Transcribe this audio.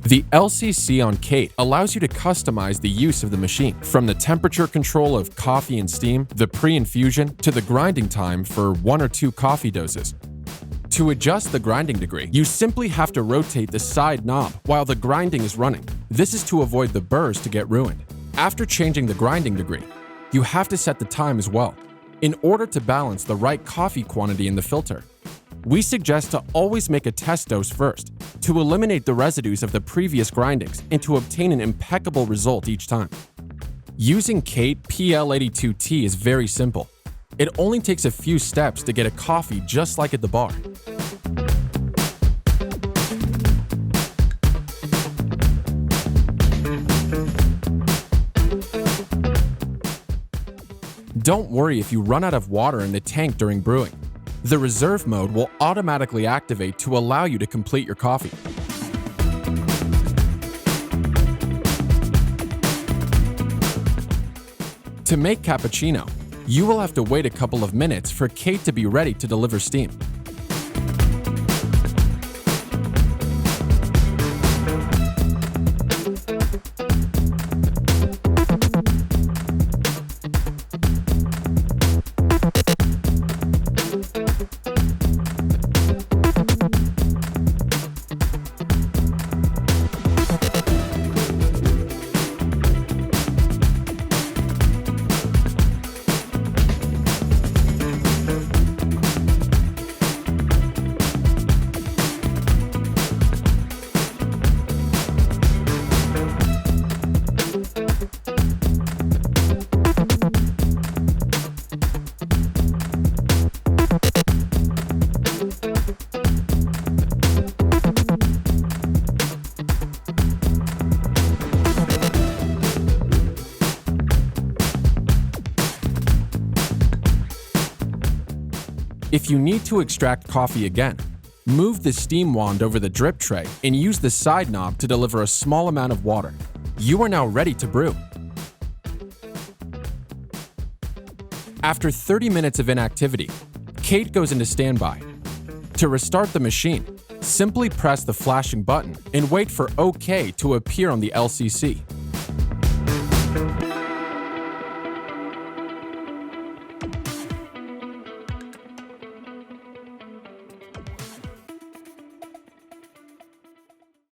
The LCC on Kate allows you to customize the use of the machine, from the temperature control of coffee and steam, the pre-infusion, to the grinding time for 1 or 2 coffee doses. To adjust the grinding degree, you simply have to rotate the side knob while the grinding is running. This is to avoid the burrs to get ruined. After changing the grinding degree, you have to set the time as well, in order to balance the right coffee quantity in the filter. We suggest to always make a test dose first, to eliminate the residues of the previous grindings and to obtain an impeccable result each time. Using Kate PL82T is very simple. It only takes a few steps to get a coffee just like at the bar. Don't worry if you run out of water in the tank during brewing. The reserve mode will automatically activate to allow you to complete your coffee. To make cappuccino, you will have to wait a couple of minutes for Kate to be ready to deliver steam. If you need to extract coffee again, move the steam wand over the drip tray and use the side knob to deliver a small amount of water. You are now ready to brew. After 30 minutes of inactivity, Kate goes into standby. To restart the machine, simply press the flashing button and wait for OK to appear on the LCC.